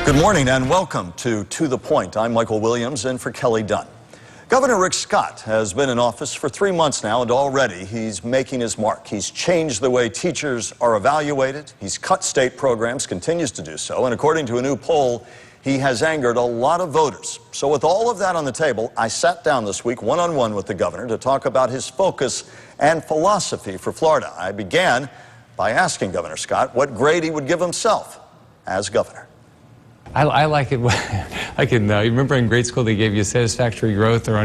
Good morning and welcome to the Point. I'm Michael Williams in for Kelly Dunn. Governor Rick Scott has been in office for 3 months now, and already he's making his mark. He's changed the way teachers are evaluated. He's cut state programs, continues to do so, and according to a new poll, he has angered a lot of voters. So with all of that on the table, I sat down this week one-on-one with the governor to talk about his focus and philosophy for Florida. I began by asking Governor Scott what grade he would give himself as governor. I like it. I can remember in grade school they gave you satisfactory growth or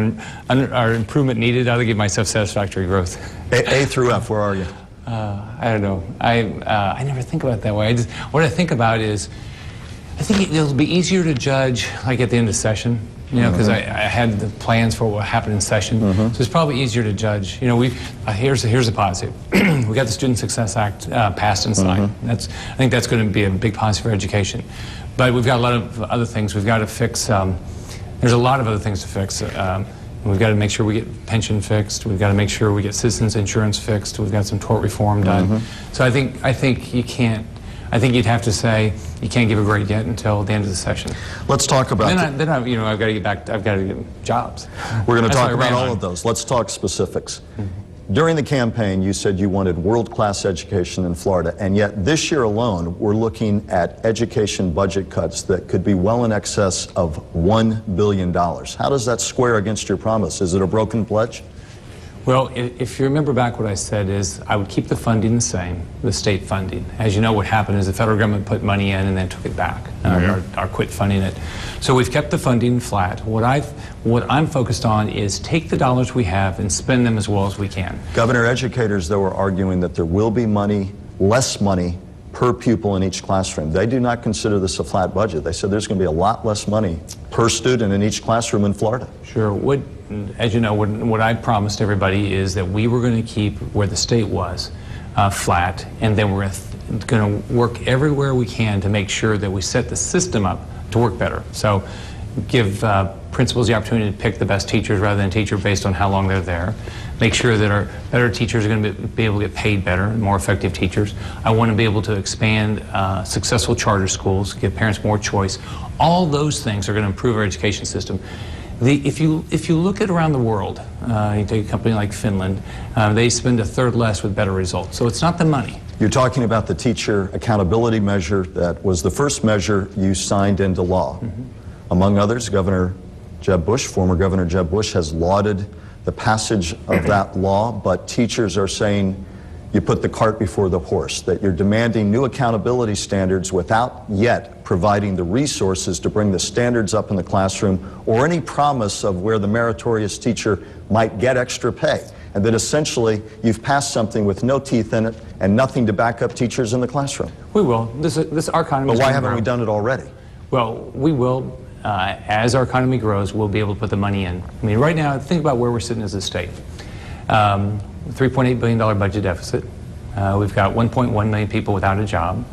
improvement needed. I would give myself satisfactory growth. A through F, where are you? I don't know. I never think about it that way. What I think about is, I think it'll be easier to judge like at the end of session, you know, because I had the plans for what happened in session. So it's probably easier to judge. You know, here's a positive. We got the Student Success Act passed and signed. I think that's going to be a big positive for education. But we've got a lot of other things we've got to fix. There's a lot of other things to fix. We've got to make sure we get pension fixed. We've got to make sure we get citizens insurance fixed. We've got some tort reform done. So I think you can't. I think you'd have to say you can't give a grade yet until the end of the session. Let's talk about. Then I've got to get back. I've got to get jobs. We're going to talk about all of those. Let's talk specifics. During the campaign, you said you wanted world-class education in Florida, and yet this year alone, we're looking at education budget cuts that could be well in excess of $1 billion. How does that square against your promise? Is it a broken pledge? Well, if you remember back, what I said is I would keep the funding the same, the state funding. As you know, what happened is the federal government put money in and then took it back, or quit funding it. So we've kept the funding flat. What I'm focused on is take the dollars we have and spend them as well as we can. Governor, educators, though, are arguing that there will be less money per pupil in each classroom. They do not consider this a flat budget. They said there's going to be a lot less money per student in each classroom in Florida. Sure. As you know, what I promised everybody is that we were going to keep where the state was flat, and then we're going to work everywhere we can to make sure that we set the system up to work better. So give principals the opportunity to pick the best teachers rather than teacher based on how long they're there. Make sure that our better teachers are going to be able to get paid better, more effective teachers. I want to be able to expand successful charter schools, give parents more choice. All those things are going to improve our education system. If you look at around the world, you take a company like Finland, they spend a third less with better results. So it's not the money. You're talking about the teacher accountability measure that was the first measure you signed into law. Among others, Governor Jeb Bush, former Governor Jeb Bush, has lauded the passage of that law, but teachers are saying you put the cart before the horse, that you're demanding new accountability standards without yet providing the resources to bring the standards up in the classroom or any promise of where the meritorious teacher might get extra pay, and that essentially you've passed something with no teeth in it and nothing to back up teachers in the classroom. We will. Our economy. But why haven't we done it already? Well, we will. As our economy grows, we'll be able to put the money in. I mean, right now, think about where we're sitting as a state. $3.8 billion budget deficit. We've got 1.1 million people without a job.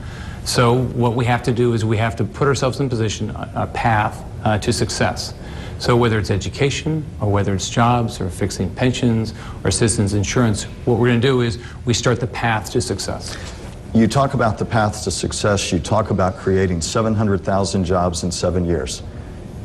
So what we have to do is we have to put ourselves in position, a path to success. So whether it's education or whether it's jobs or fixing pensions or citizens insurance, what we're going to do is we start the path to success. You talk about the path to success. You talk about creating 700,000 jobs in 7 years.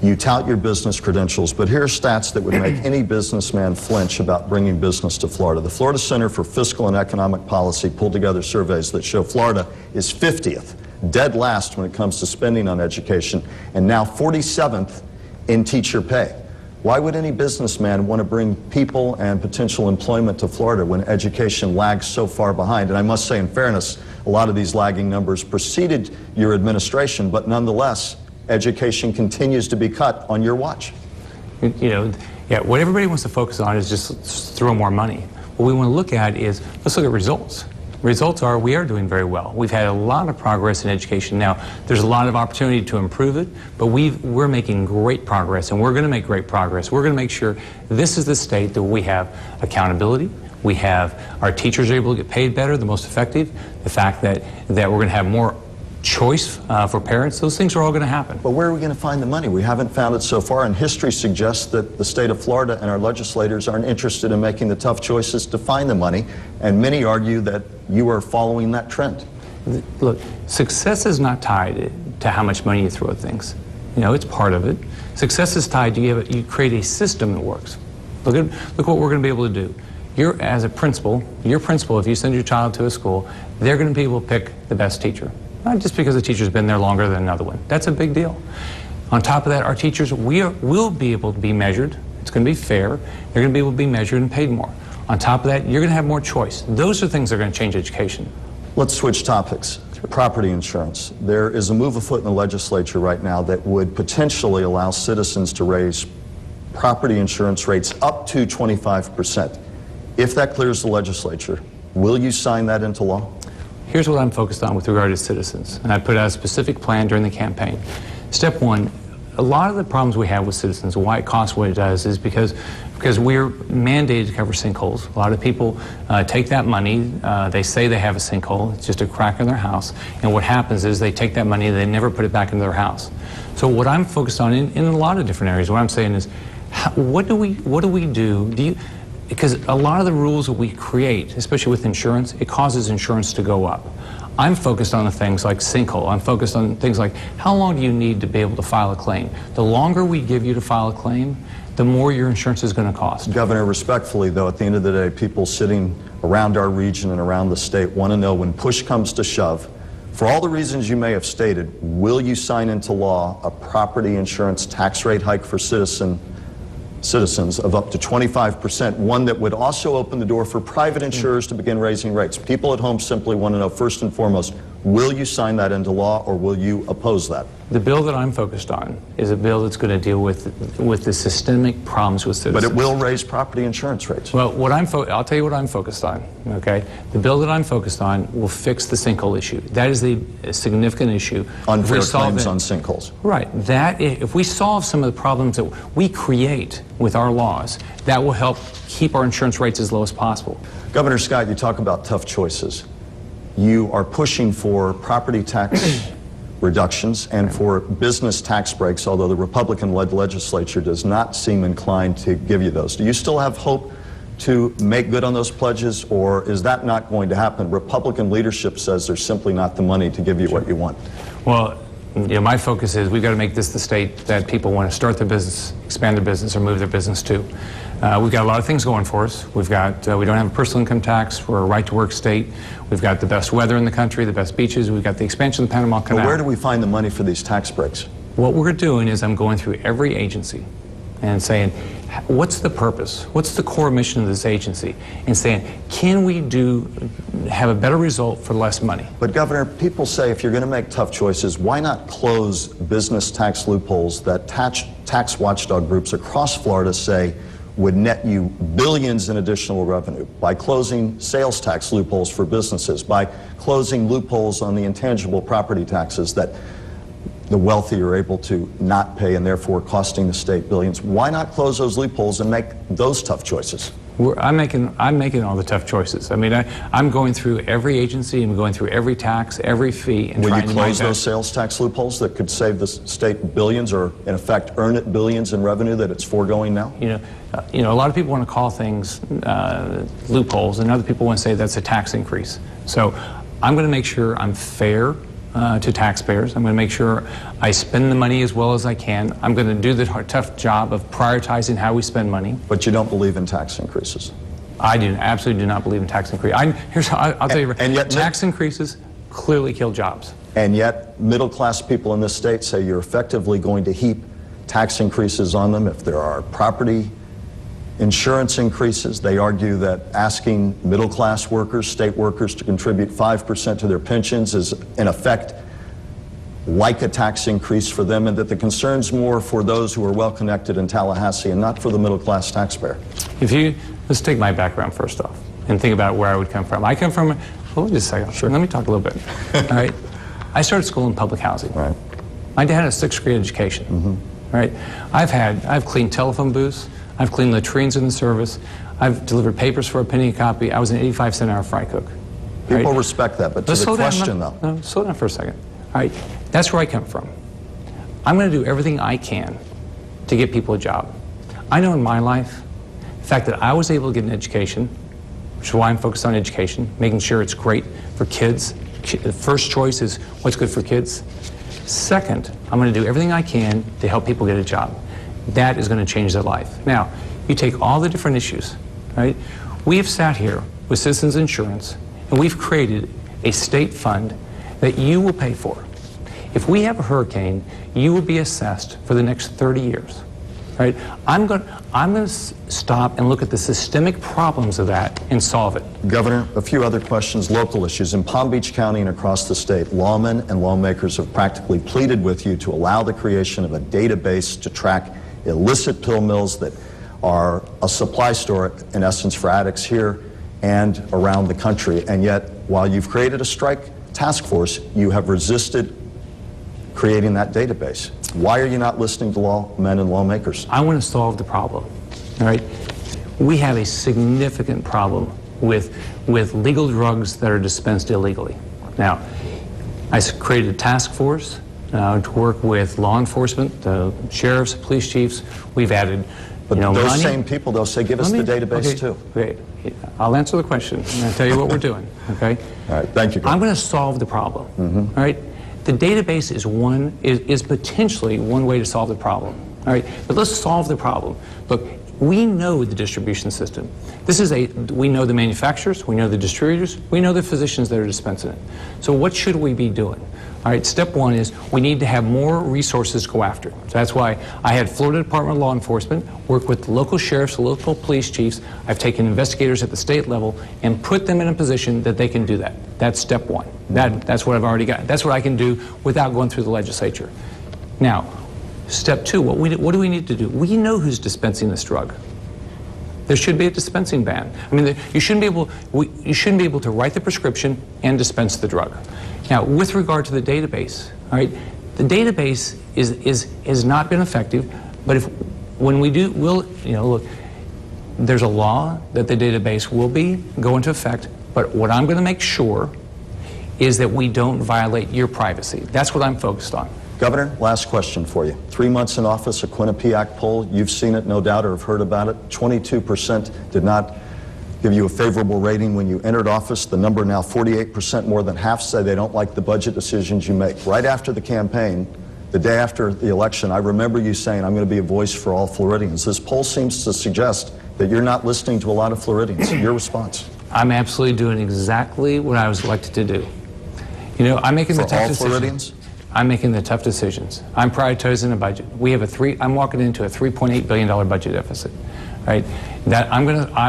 You tout your business credentials, but here are stats that would make any businessman flinch about bringing business to Florida. The Florida Center for Fiscal and Economic Policy pulled together surveys that show Florida is 50th, dead last when it comes to spending on education, and now 47th in teacher pay. Why would any businessman want to bring people and potential employment to Florida when education lags so far behind? And I must say, in fairness, a lot of these lagging numbers preceded your administration, but nonetheless, education continues to be cut on your watch. You know, yeah, what everybody wants to focus on is just throw more money. What we want to look at is, let's look at results. Results are, we are doing very well. We've had a lot of progress in education. Now, there's a lot of opportunity to improve it, but we're making great progress, and we're going to make great progress. We're going to make sure this is the state that we have accountability. We have our teachers are able to get paid better, the most effective. The fact that we're going to have more choice for parents, those things are all going to happen. But where are we going to find the money? We haven't found it so far, and history suggests that the state of Florida and our legislators aren't interested in making the tough choices to find the money, and many argue that you are following that trend. Look, success is not tied to how much money you throw at things. You know, it's part of it. Success is tied to you create a system that works. Look what we're going to be able to do. As a principal, your principal, if you send your child to a school, they're going to be able to pick the best teacher. Not just because the teacher's been there longer than another one. That's a big deal. On top of that, our teachers will be able to be measured. It's going to be fair. They're going to be able to be measured and paid more. On top of that, you're going to have more choice. Those are things that are going to change education. Let's switch topics. Property insurance. There is a move afoot in the legislature right now that would potentially allow citizens to raise property insurance rates up to 25%. If that clears the legislature, will you sign that into law? Here's what I'm focused on with regard to citizens, and I put out a specific plan during the campaign. Step one, a lot of the problems we have with citizens, why it costs what it does, is because we're mandated to cover sinkholes. A lot of people take that money, they say they have a sinkhole, it's just a crack in their house, and what happens is they take that money and they never put it back into their house. So what I'm focused on in a lot of different areas, what I'm saying is, what do we do? Because a lot of the rules that we create, especially with insurance, it causes insurance to go up. I'm focused on the things like sinkhole. I'm focused on things like how long do you need to be able to file a claim? The longer we give you to file a claim, the more your insurance is going to cost. Governor, respectfully, though, at the end of the day, people sitting around our region and around the state want to know when push comes to shove, for all the reasons you may have stated, will you sign into law a property insurance tax rate hike for citizens of up to 25%, one that would also open the door for private insurers to begin raising rates? People at home simply want to know, first and foremost, will you sign that into law or will you oppose that? The bill that I'm focused on is a bill that's going to deal with the systemic problems with citizens. But it will raise property insurance rates. Well, I'll tell you what I'm focused on, okay? The bill that I'm focused on will fix the sinkhole issue. That is a significant issue. Unfair claims on sinkholes. Right. If we solve some of the problems that we create with our laws, that will help keep our insurance rates as low as possible. Governor Scott, you talk about tough choices. You are pushing for property tax reductions and for business tax breaks, although the Republican-led legislature does not seem inclined to give you those. Do you still have hope to make good on those pledges, or is that not going to happen? Republican leadership says there's simply not the money to give you what you want. Well, my focus is we've got to make this the state that people want to start their business, expand their business, or move their business to. We've got a lot of things going for us. We don't have a personal income tax. We're a right-to-work state. We've got the best weather in the country, the best beaches. We've got the expansion of the Panama Canal. But where do we find the money for these tax breaks? What we're doing is I'm going through every agency and saying, what's the purpose? What's the core mission of this agency? And saying, can we have a better result for less money? But Governor, people say if you're going to make tough choices, why not close business tax loopholes that tax watchdog groups across Florida say would net you billions in additional revenue, by closing sales tax loopholes for businesses, by closing loopholes on the intangible property taxes that the wealthy are able to not pay and therefore costing the state billions. Why not close those loopholes and make those tough choices? I'm making all the tough choices. I mean, I'm going through every agency, I'm going through every tax, every fee, and will trying you to close those sales tax loopholes that could save the state billions, or in effect earn it billions in revenue that it's foregoing now? A lot of people want to call things loopholes, and other people want to say that's a tax increase. So I'm going to make sure I'm fair to taxpayers. I'm going to make sure I spend the money as well as I can. I'm going to do the tough job of prioritizing how we spend money. But you don't believe in tax increases? I absolutely do not believe in tax increases. I'll tell you, and yet tax increases clearly kill jobs. And yet middle-class people in this state say you're effectively going to heap tax increases on them if there are property insurance increases. They argue that asking middle-class workers, state workers, to contribute 5% to their pensions is, in effect, like a tax increase for them, and that the concern's more for those who are well-connected in Tallahassee and not for the middle-class taxpayer. Let's take my background first off and think about where I would come from. I come from, hold just a second. Sure. Let me talk a little bit. All right. I started school in public housing. Right. My dad had a 6th grade education. Mm-hmm. Right. I've cleaned telephone booths. I've cleaned latrines in the service. I've delivered papers for a penny a copy. I was an 85-cent-an-hour fry cook. People respect that, but to the question, though. No, slow down for a second. All right, that's where I come from. I'm going to do everything I can to get people a job. I know in my life, the fact that I was able to get an education, which is why I'm focused on education, making sure it's great for kids first choice is what's good for kids. Second, I'm going to do everything I can to help people get a job. That is going to change their life. Now, you take all the different issues, right? We have sat here with Citizens Insurance, and we've created a state fund that you will pay for. If we have a hurricane, you will be assessed for the next 30 years. Right? I'm going to stop and look at the systemic problems of that and solve it. Governor, a few other questions, local issues. In Palm Beach County and across the state, lawmen and lawmakers have practically pleaded with you to allow the creation of a database to track illicit pill mills that are a supply store, in essence, for addicts here and around the country. And yet, while you've created a strike task force, you have resisted creating that database. Why are you not listening to lawmen and lawmakers? I want to solve the problem. All right? We have a significant problem with legal drugs that are dispensed illegally. Now, I created a task force to work with law enforcement, sheriffs, police chiefs. We've added, But those money. same people, they'll say, give us the database too. Okay. I'll answer the question, and I'll tell you what we're doing, okay? All right, thank you, Governor. I'm going to solve the problem, all right? The database is potentially one way to solve the problem, all right? But let's solve the problem. Look, we know the distribution system. We know the manufacturers, we know the distributors, we know the physicians that are dispensing it. So what should we be doing? All right, step one is we need to have more resources to go after. So that's why I had Florida Department of Law Enforcement work with the local sheriffs, the local police chiefs. I've taken investigators at the state level and put them in a position that they can do that. That's step one. That's what I've already got. That's what I can do without going through the legislature. Now, step two, what do we need to do? We know who's dispensing this drug. There should be a dispensing ban. I mean, you shouldn't be able to write the prescription and dispense the drug. Now, with regard to the database, all right, the database has not been effective. But when we do, look, there's a law that the database will go into effect. But what I'm going to make sure is that we don't violate your privacy. That's what I'm focused on. Governor, last question for you. 3 months in office, a Quinnipiac poll, you've seen it, no doubt, or have heard about it. 22% did not give you a favorable rating when you entered office. The number now 48%, more than half say they don't like the budget decisions you make. Right after the campaign, the day after the election, I remember you saying, I'm going to be a voice for all Floridians. This poll seems to suggest that you're not listening to a lot of Floridians. Your response? I'm absolutely doing exactly what I was elected to do. You know, I'm making the tough decisions. For all Floridians? I'm making the tough decisions. I'm prioritizing the budget. I'm walking into a $3.8 billion budget deficit, right? That I'm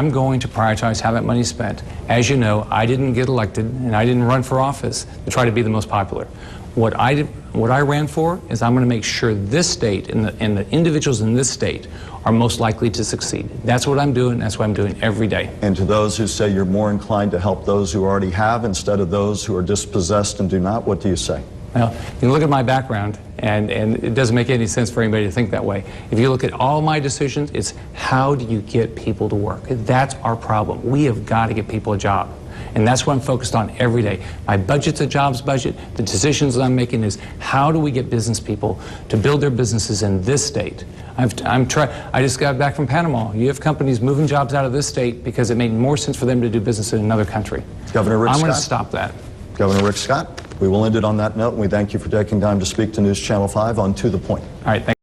going to prioritize how that money is spent. As you know, I didn't get elected and I didn't run for office to try to be the most popular. What I ran for is I'm going to make sure this state and the individuals in this state are most likely to succeed. That's what I'm doing. That's what I'm doing every day. And to those who say you're more inclined to help those who already have instead of those who are dispossessed and do not, what do you say? Well, you can look at my background, and it doesn't make any sense for anybody to think that way. If you look at all my decisions, it's how do you get people to work? That's our problem. We have got to get people a job. And that's what I'm focused on every day. My budget's a jobs budget. The decisions that I'm making is how do we get business people to build their businesses in this state? I just got back from Panama. You have companies moving jobs out of this state because it made more sense for them to do business in another country. Governor Rick Scott. I'm going to stop that. Governor Rick Scott, we will end it on that note, and we thank you for taking time to speak to News Channel 5 on To The Point. All right, thank you.